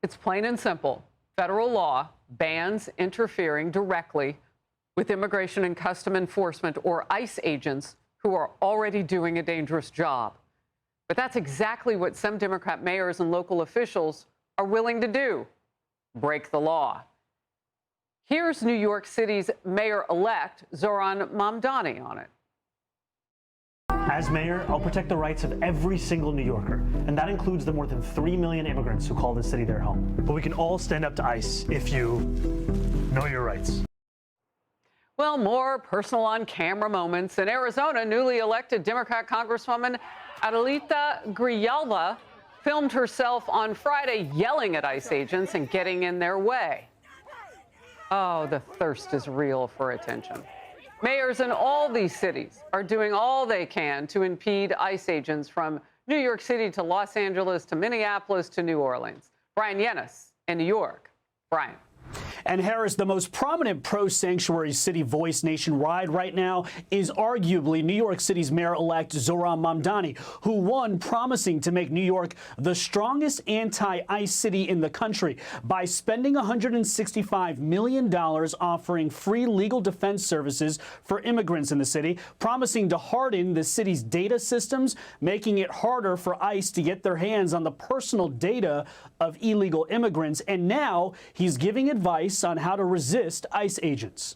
It's plain and simple. Federal law bans interfering directly with immigration and custom enforcement or ICE agents who are already doing a dangerous job. But that's exactly what some Democrat mayors and local officials are willing to do: break the law. Here's New York City's mayor-elect, Zohran Mamdani, on it. As mayor, I'll protect the rights of every single New Yorker, and that includes the more than 3 million immigrants who call this city their home. But we can all stand up to ICE if you know your rights. Well, more personal on-camera moments. In Arizona, newly elected Democrat Congresswoman Adelita Grijalva filmed herself on Friday yelling at ICE agents and getting in their way. Oh, the thirst is real for attention. Mayors in all these cities are doing all they can to impede ICE agents from New York City to Los Angeles to Minneapolis to New Orleans. Bryan Llenas in New York. Bryan. And Harris, the most prominent pro-sanctuary city voice nationwide right now is arguably New York City's mayor-elect Zohran Mamdani, who won promising to make New York the strongest anti-ICE city in the country by spending $165 million offering free legal defense services for immigrants in the city, promising to harden the city's data systems, making it harder for ICE to get their hands on the personal data of illegal immigrants. And now he's giving advice on how to resist ICE agents.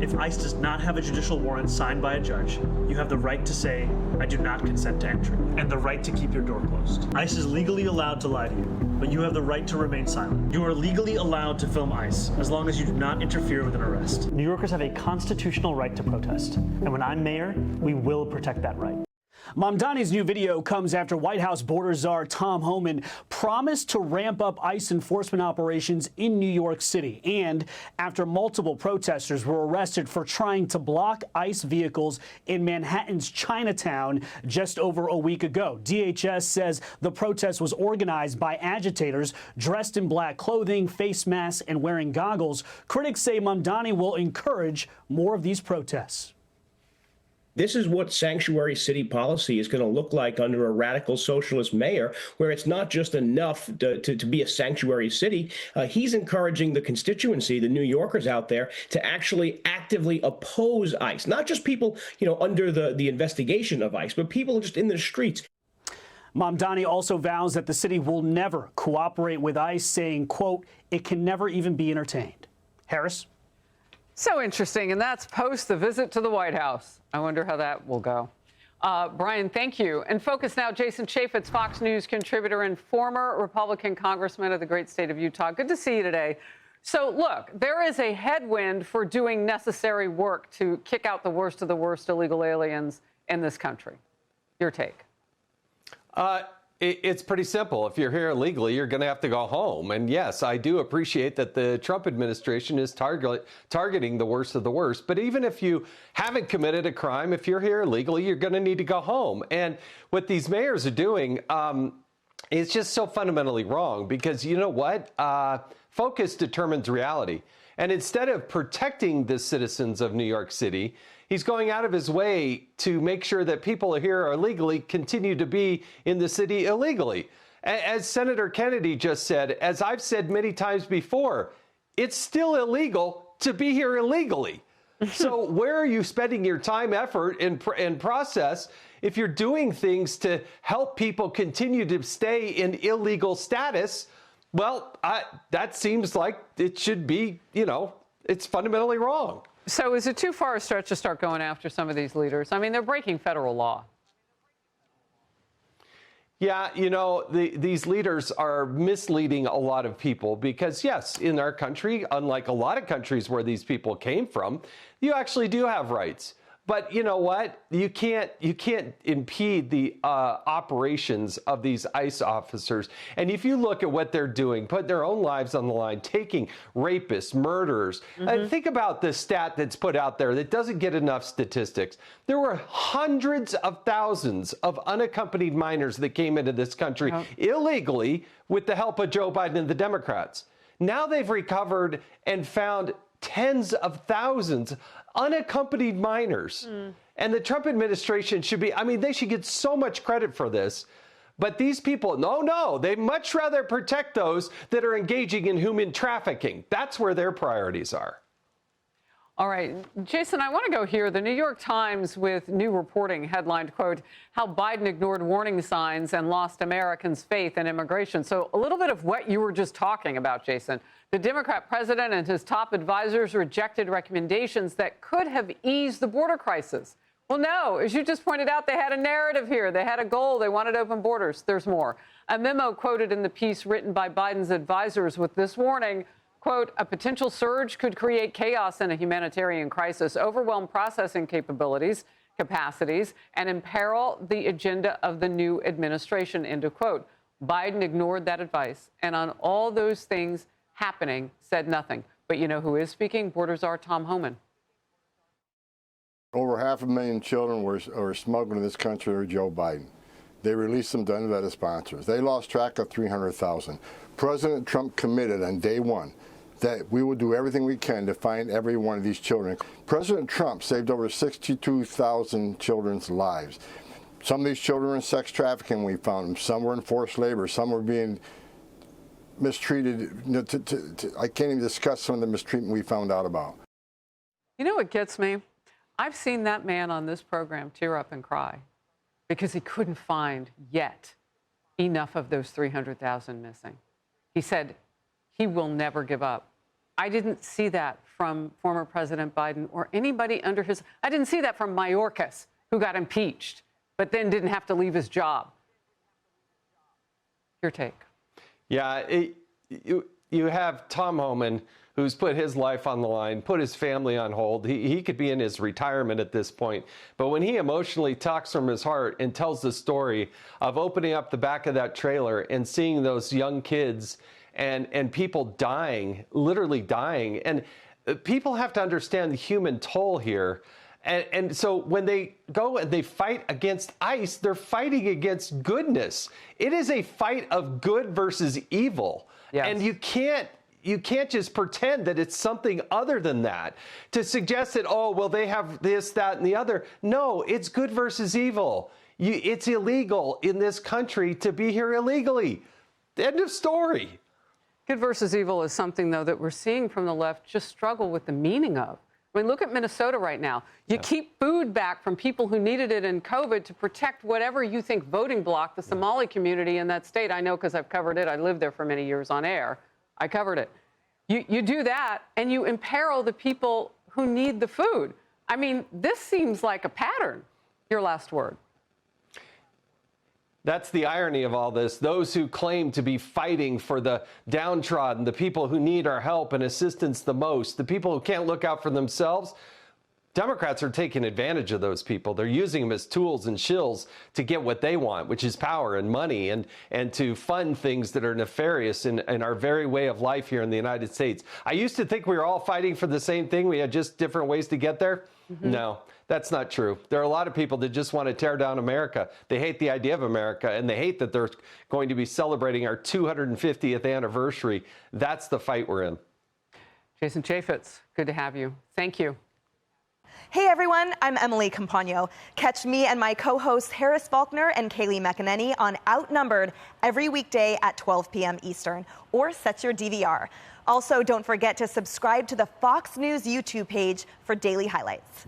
If ICE does not have a judicial warrant signed by a judge, you have the right to say, "I do not consent to entry," and the right to keep your door closed. ICE is legally allowed to lie to you, but you have the right to remain silent. You are legally allowed to film ICE as long as you do not interfere with an arrest. New Yorkers have a constitutional right to protest, and when I'm mayor, we will protect that right. Mamdani's new video comes after White House border czar Tom Homan promised to ramp up ICE enforcement operations in New York City, and after multiple protesters were arrested for trying to block ICE vehicles in Manhattan's Chinatown just over a week ago. DHS says the protest was organized by agitators dressed in black clothing, face masks, and wearing goggles. Critics say Mamdani will encourage more of these protests. This is what sanctuary city policy is going to look like under a radical socialist mayor, where it's not just enough to be a sanctuary city. He's encouraging the constituency, the New Yorkers out there, to actually actively oppose ICE, not just people, under the investigation of ICE, but people just in the streets. Mamdani also vows that the city will never cooperate with ICE, saying, quote, "It can never even be entertained." Harris? So interesting, and that's post the visit to the White House. I wonder how that will go. Bryan, thank you. And Focus Now, Jason Chaffetz, Fox News contributor and former Republican congressman of the great state of Utah. Good to see you today. So, look, there is a headwind for doing necessary work to kick out the worst of the worst illegal aliens in this country. Your take? It's pretty simple. If you're here illegally, you're going to have to go home. And yes, I do appreciate that the Trump administration is targeting the worst of the worst. But even if you haven't committed a crime, if you're here illegally, you're going to need to go home. And what these mayors are doing is just so fundamentally wrong, because you know what? Focus determines reality. And instead of protecting the citizens of New York City, he's going out of his way to make sure that people here are illegally continue to be in the city illegally. As Senator Kennedy just said, as I've said many times before, it's still illegal to be here illegally. So where are you spending your time, effort, and process if you're doing things to help people continue to stay in illegal status? Well, that seems like it should be, it's fundamentally wrong. So is it too far a stretch to start going after some of these leaders? I mean, they're breaking federal law. Yeah, these leaders are misleading a lot of people because, yes, in our country, unlike a lot of countries where these people came from, you actually do have rights. But you know what? You can't impede the operations of these ICE officers. And if you look at what they're doing, put their own lives on the line, taking rapists, murderers. Think about the stat that's put out there that doesn't get enough statistics. There were hundreds of thousands of unaccompanied minors that came into this country illegally with the help of Joe Biden and the Democrats. Now they've recovered and found tens of thousands unaccompanied minors. And the Trump administration should be, they should get so much credit for this. But these people, no, they much rather protect those that are engaging in human trafficking. That's where their priorities are. All right, Jason, I want to go here. The New York Times with new reporting headlined, quote, how Biden ignored warning signs and lost Americans' faith in immigration. So a little bit of what you were just talking about, Jason. The Democrat president and his top advisors rejected recommendations that could have eased the border crisis. Well, no, as you just pointed out, they had a narrative here. They had a goal. They wanted open borders. There's more. A memo quoted in the piece written by Biden's advisors with this warning, quote, a potential surge could create chaos in a humanitarian crisis, overwhelm processing capacities, and imperil the agenda of the new administration, end of quote. Biden ignored that advice, and on all those things happening, said nothing. But you know who is speaking? Border czar Tom Homan. Over 500,000 children were smuggled in this country under Joe Biden. They released them to unvetted sponsors. They lost track of 300,000. President Trump committed on day one that we will do everything we can to find every one of these children. President Trump saved over 62,000 children's lives. Some of these children were in sex trafficking, we found them. Some were in forced labor. Some were being mistreated. I can't even discuss some of the mistreatment we found out about. You know what gets me? I've seen that man on this program tear up and cry because he couldn't find yet enough of those 300,000 missing. He said he will never give up. I didn't see that from former President Biden or anybody under his. I didn't see that from Mayorkas, who got impeached, but then didn't have to leave his job. Your take. Yeah, you have Tom Homan, who's put his life on the line, put his family on hold. He could be in his retirement at this point. But when he emotionally talks from his heart and tells the story of opening up the back of that trailer and seeing those young kids and people dying, literally dying. And people have to understand the human toll here. And so when they go and they fight against ICE, they're fighting against goodness. It is a fight of good versus evil. Yes. And you can't just pretend that it's something other than that. To suggest that, oh, well, they have this, that, and the other. No, it's good versus evil. It's illegal in this country to be here illegally. End of story. Good versus evil is something, though, that we're seeing from the left just struggle with the meaning of. I mean, look at Minnesota right now. You keep food back from people who needed it in COVID to protect whatever you think voting bloc, the Somali community in that state. I know because I've covered it. I lived there for many years on air. I covered it. You do that, and you imperil the people who need the food. I mean, this seems like a pattern. Your last word. That's the irony of all this. Those who claim to be fighting for the downtrodden, the people who need our help and assistance the most, the people who can't look out for themselves, Democrats are taking advantage of those people. They're using them as tools and shills to get what they want, which is power and money, and to fund things that are nefarious in our very way of life here in the United States. I used to think we were all fighting for the same thing. We had just different ways to get there. Mm-hmm. No, that's not true. There are a lot of people that just want to tear down America. They hate the idea of America, and they hate that they're going to be celebrating our 250th anniversary. That's the fight we're in. Jason Chaffetz, good to have you. Thank you. Hey everyone, I'm Emily Campagno. Catch me and my co-hosts Harris Faulkner and Kaylee McEnany on Outnumbered every weekday at 12 p.m. Eastern, or set your DVR. Also, don't forget to subscribe to the Fox News YouTube page for daily highlights.